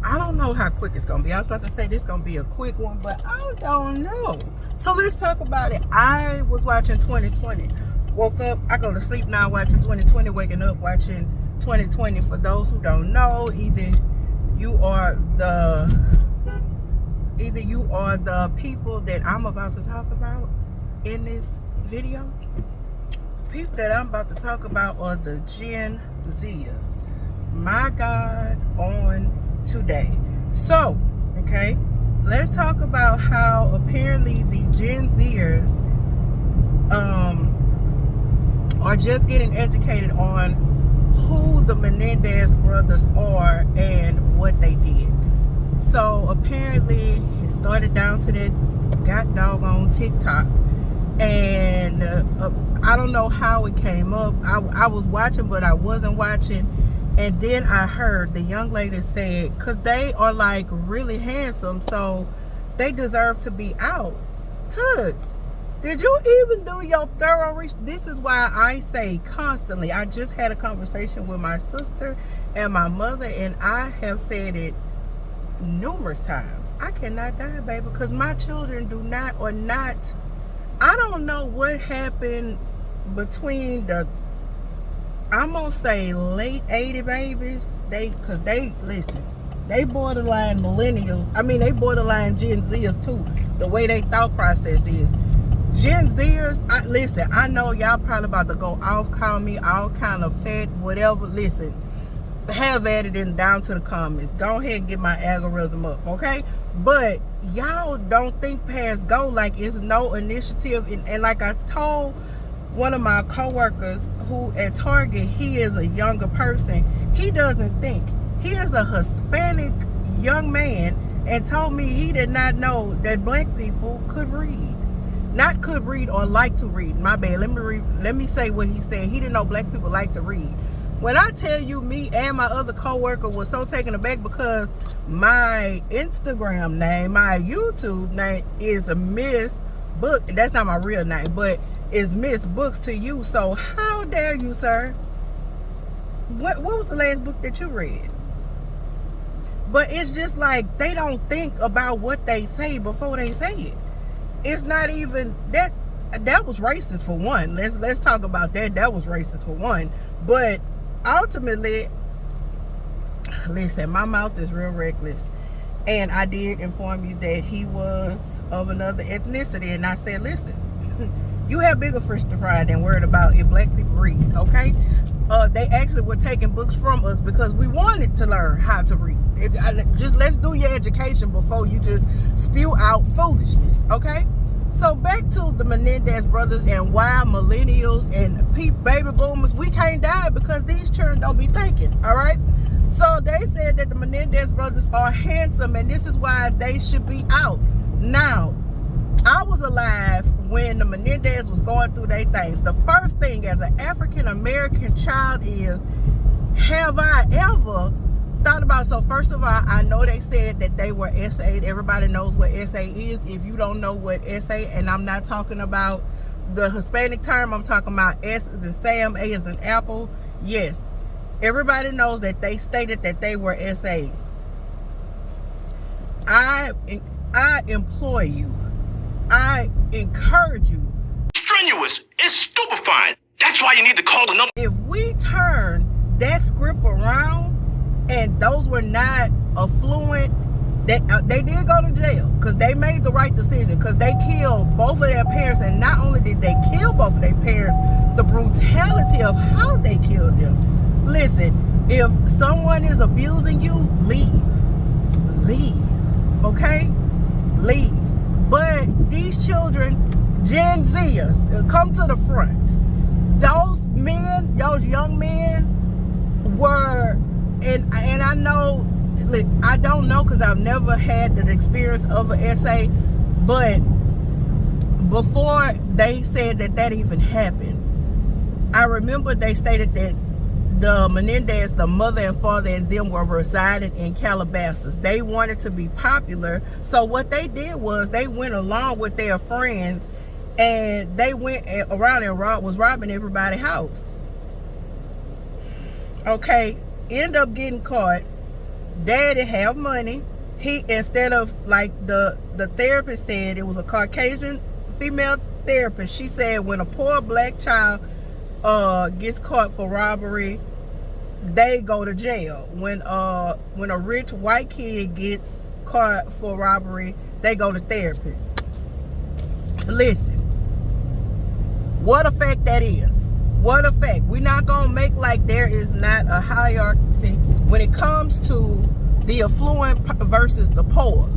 I don't know how quick it's gonna be. I was about to say this gonna be a quick one, but I don't know. So let's talk about it. I was watching 2020. Woke up, I go to sleep now watching 2020, waking up watching 2020. For those who don't know, either you are the people that I'm about to talk about in this video. The people that I'm about to talk about are the Gen Zers. My God, on today. So, okay, let's talk about how apparently the Gen Zers are just getting educated on who the Menendez brothers are and what they did. So apparently it started down to that got doggone TikTok, and I don't know how it came up. I was watching, but I wasn't watching. And then I heard the young lady said, because they are like really handsome, so they deserve to be out. Toots, did you even do your thorough research? This is why I say constantly. I just had a conversation with my sister and my mother, and I have said it numerous times. I cannot die, baby, because my children do not or not. I don't know what happened between the, I'm gonna say late 80 babies. Cause they listen, they borderline millennials. I mean, they borderline Gen Zers too. The way they thought process is. Gen Zers, listen, I know y'all probably about to go off, call me all kind of fat, whatever. Listen, have at it and down to the comments. Go ahead and get my algorithm up, okay? But y'all don't think past go, like it's no initiative. And like I told one of my coworkers who at Target, he is a younger person. He doesn't think. He is a Hispanic young man and told me he did not know that black people could read. Not could read or like to read. My bad. Let me say what he said. He didn't know black people like to read. When I tell you, me and my other coworker was so taken aback because my Instagram name, my YouTube name is Miss Book. That's not my real name, but it's Miss Books to you. So how dare you, sir? What was the last book that you read? But it's just like they don't think about what they say before they say it. It's not even that. That was racist for one. Let's talk about that. That was racist for one. But ultimately, listen, my mouth is real reckless, and I did inform you that he was of another ethnicity, and I said, listen, you have bigger fish to fry than worried about if black people read, okay? They actually were taking books from us because we wanted to learn how to read. Just let's do your education before you just spew out foolishness, okay? So back to the Menendez brothers and why millennials and baby boomers, we can't die because these children don't be thinking, all right? So they said that the Menendez brothers are handsome and this is why they should be out. Now, I was alive when the Menendez was going through their things. The first thing as an African-American child is, have I ever thought about, so first of all, I know they said that they were SA. Everybody knows what SA is. If you don't know what SA, and I'm not talking about the Hispanic term, I'm talking about S as in Sam, A as in Apple. Yes, everybody knows that they stated that they were SA. I implore you, I encourage you. Strenuous. It's stupefying. That's why you need to call the number. If we turn that script around, and those were not affluent, they did go to jail because they made the right decision, because they killed both of their parents. And not only did they kill both of their parents, the brutality of how they killed them. Listen, if someone is abusing you, leave, okay? Leave. But these children, Gen Zers, come to the front. Those men, those young men were, and I know, look, I don't know because I've never had the experience of an SA, but before they said that even happened, I remember they stated that the Menendez, the mother and father and them were residing in Calabasas. They wanted to be popular, so what they did was they went along with their friends and they went around and was robbing everybody's house. Okay, end up getting caught, Daddy have money. He, instead of like the therapist said, it was a Caucasian female therapist. She said when a poor black child gets caught for robbery, they go to jail. When a rich white kid gets caught for robbery, they go to therapy. Listen, what effect that is. What effect? We're not gonna make like there is not a hierarchy when it comes to the affluent versus the poor.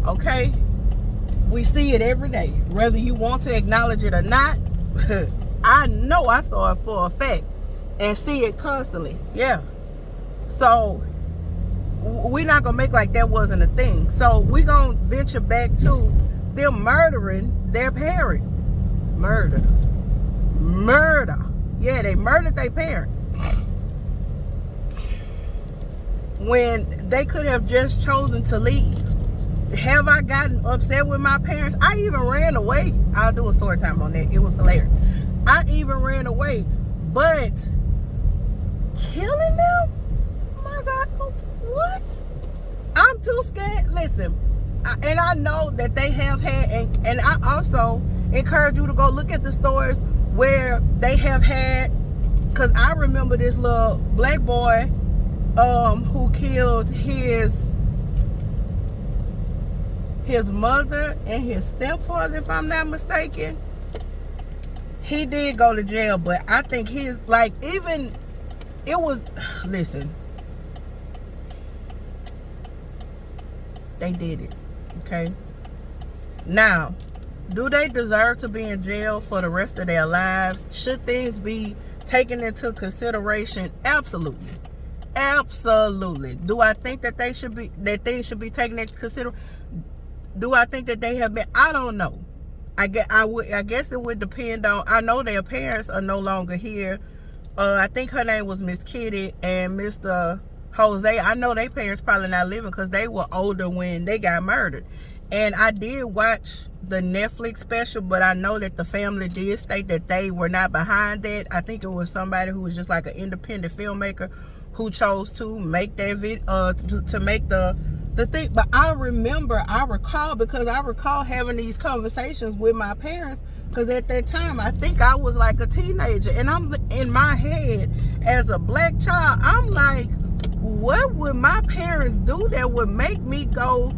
Okay? We see it every day. Whether you want to acknowledge it or not, I know I saw it for a fact and see it constantly. Yeah. So we're not gonna make like that wasn't a thing. So we're gonna venture back to them murdering their parents. Murder. Yeah, they murdered their parents when they could have just chosen to leave. Have I gotten upset with my parents? I even ran away. I'll do a story time on that. It was hilarious. I even ran away. But killing them? Oh my God. What? I'm too scared. Listen, and I know that they have had, and I also encourage you to go look at the stories where they have had, because I remember this little black boy who killed his mother and his stepfather, if I'm not mistaken. He did go to jail, but I think his, like, even, it was, listen, they did it, okay? Now, do they deserve to be in jail for the rest of their lives? Should things be taken into consideration? Absolutely. Absolutely. Do I think that things should be taken into consideration? Do I think that they have been? I don't know. I guess it would depend on, I know their parents are no longer here. I think her name was Miss Kitty and Mr. Jose. I know their parents probably not living because they were older when they got murdered. And I did watch the Netflix special, but I know that the family did state that they were not behind that. I think it was somebody who was just like an independent filmmaker who chose to make that video, to make the thing. But I recall having these conversations with my parents, because at that time I think I was like a teenager, and I'm in my head as a black child, I'm like, what would my parents do that would make me go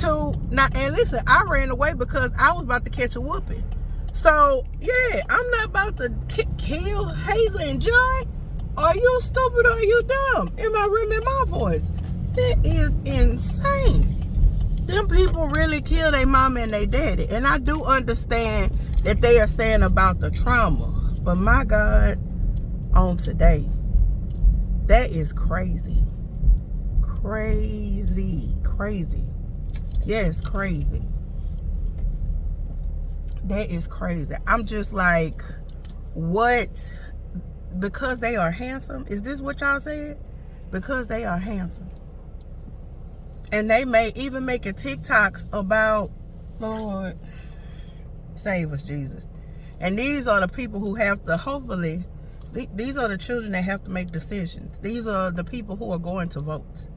to not? And listen, I ran away because I was about to catch a whooping. So yeah, I'm not about to kill Hazel and John. Are you stupid or are you dumb? Am I really in my voice? That is insane. Them people really kill their mama and their daddy. And I do understand that they are saying about the trauma. But my God, on today, that is crazy. Crazy. Yes, crazy. That is crazy. I'm just like, what? Because they are handsome? Is this what y'all said? Because they are handsome. And they may even making TikToks about, Lord, save us, Jesus. And these are the people who have to, hopefully, these are the children that have to make decisions. These are the people who are going to vote.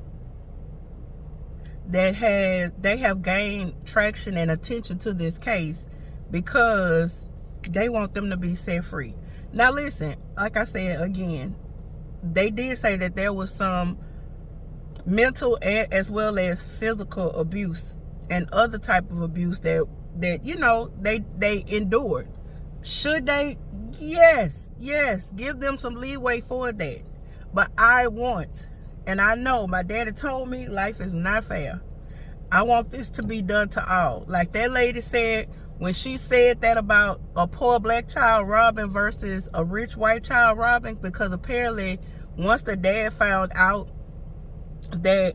They have gained traction and attention to this case because they want them to be set free. Now listen, like I said again, they did say that there was some mental and as well as physical abuse and other type of abuse that you know they endured. Should they? Yes, give them some leeway for that. But I want, and I know my daddy told me life is not fair. I want this to be done to all. Like that lady said when she said that about a poor black child robbing versus a rich white child robbing, because apparently once the dad found out that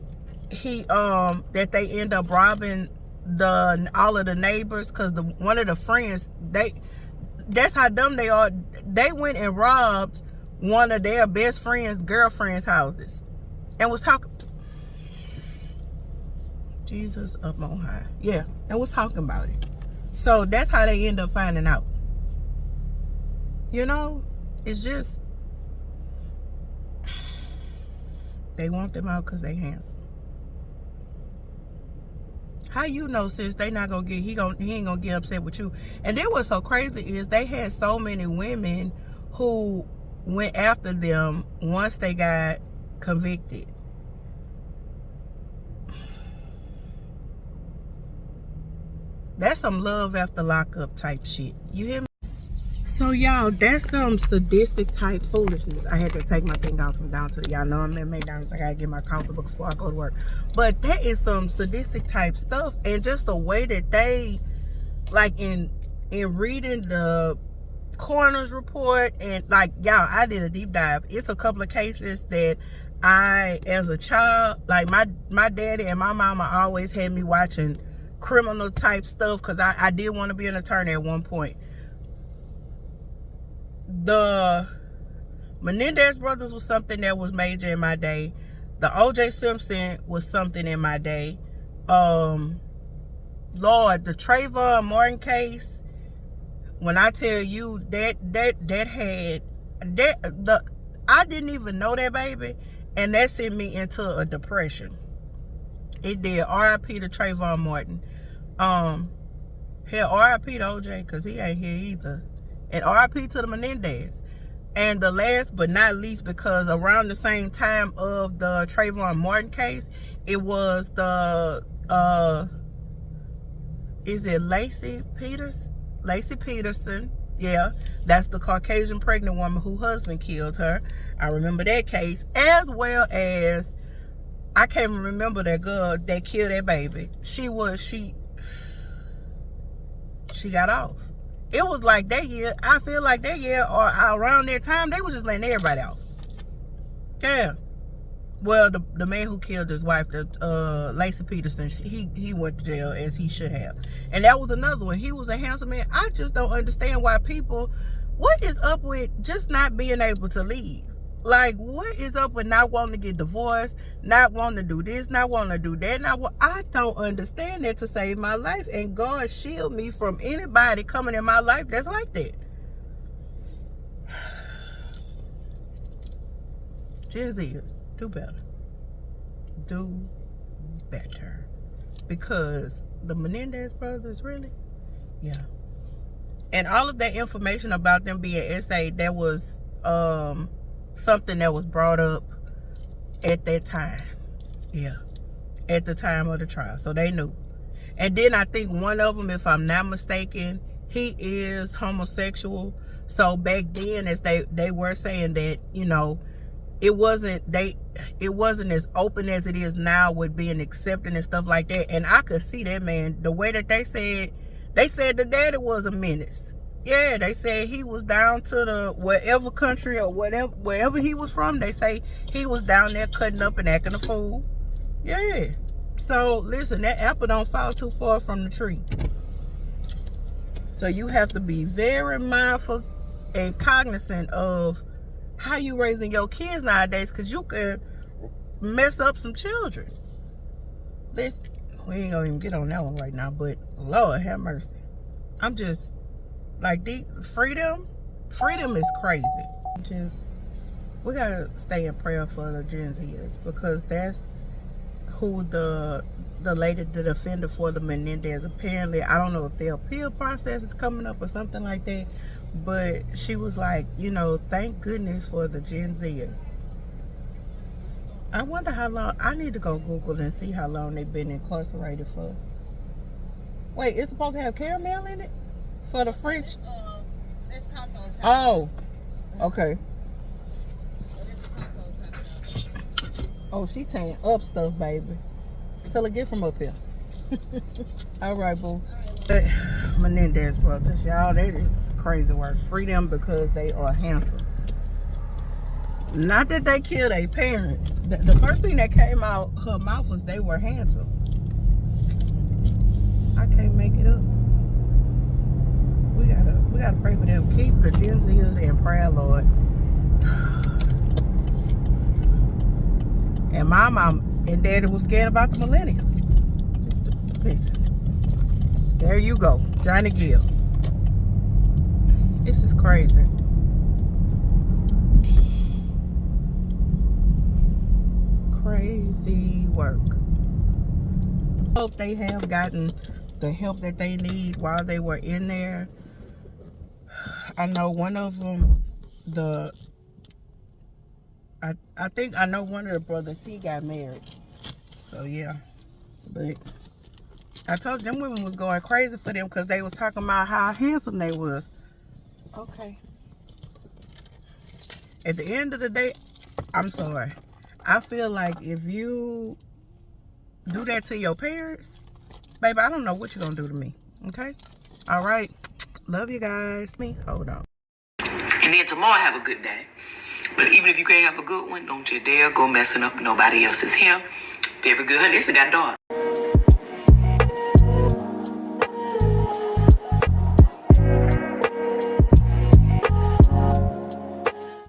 that they end up robbing all of the neighbors, because one of the friends, that's how dumb they are. They went and robbed one of their best friend's girlfriend's houses and was talking, Jesus up on high, yeah, and was talking about it. So that's how they end up finding out. You know, it's just, They want them out because they handsome. How you know, sis, they not gonna get, he ain't gonna get upset with you. And then what's so crazy is they had so many women who went after them once they got convicted. That's some love after lockup type shit. You hear me? So y'all, that's some sadistic type foolishness. I had to take my thing off from down to y'all know I'm at McDonald's. I gotta get my coffee before I go to work. But that is some sadistic type stuff, and just the way that they, like in reading the coroner's report, and like y'all, I did a deep dive. It's a couple of cases that I, as a child, like my daddy and my mama always had me watching criminal type stuff because I did want to be an attorney at one point. The Menendez brothers was something that was major in my day. The O.J. Simpson was something in my day. Lord, the Trayvon Martin case. When I tell you that I didn't even know that baby, and that sent me into a depression. It did. R.I.P. to Trayvon Martin. Hell, R.I.P. to O.J. because he ain't here either. And R.I.P. to the Menendez. And the last but not least, because around the same time of the Trayvon Martin case, it was the is it Lacey Peterson? Yeah, that's the Caucasian pregnant woman whose husband killed her. I remember that case, as well as I can't remember that girl that killed that baby. She got off. It was like that year, I feel like that year or around that time, they was just letting everybody off. Yeah. Well, the man who killed his wife, Lacey Peterson, he went to jail as he should have. And that was another one. He was a handsome man. I just don't understand why people, what is up with just not being able to leave? Like, what is up with not wanting to get divorced, not wanting to do this, not wanting to do that? I don't understand that to save my life. And God shield me from anybody coming in my life that's like that. Gen Zers, do better. Do better. Because the Menendez brothers, really? Yeah. And all of that information about them being SA, that was something that was brought up at that time. Yeah. At the time of the trial. So they knew. And then I think one of them, if I'm not mistaken, he is homosexual. So back then, as they were saying that, you know, it wasn't as open as it is now with being accepted and stuff like that. And I could see that, man. The way that they said the daddy was a menace. Yeah, they said he was down to the whatever country or wherever he was from. They say he was down there cutting up and acting a fool. Yeah. So listen, that apple don't fall too far from the tree. So you have to be very mindful and cognizant of how you raising your kids nowadays, because you can mess up some children. Listen, we ain't gonna even get on that one right now, but Lord have mercy. I'm just like, the freedom is crazy. We gotta stay in prayer for the Gen Zers, because that's who the lady, the defender for the Menendez, apparently, I don't know if their appeal process is coming up or something like that, but she was like, you know, thank goodness for the Gen Zers. I wonder how long. I need to go Google and see how long they've been incarcerated for. Wait, it's supposed to have caramel in it for the French? It's cocoa time. Oh, okay. Oh, she tearing up stuff, baby. Tell her get from up here. All right, boo. Menendez brothers, y'all, they just crazy work. Free them because they are handsome. Not that they killed their parents. The first thing that came out her mouth was they were handsome. I can't make it up. We gotta pray for them. Keep the Gen Zers in prayer, Lord. And my mom and daddy was scared about the millennials. Just listen. There you go, Johnny Gill. This is crazy. crazy work. Hope they have gotten the help that they need while they were in there. I know one of them, I think I know one of the brothers, he got married. So yeah, but I told them women was going crazy for them because they was talking about how handsome they was. Okay. At the end of the day, I'm sorry. I feel like if you do that to your parents, baby, I don't know what you're gonna do to me. Okay? All right. Love you guys. Me, hold on. And then tomorrow have a good day. But even if you can't have a good one, don't you dare go messing up nobody else's hair. Very good, honey. This got dark.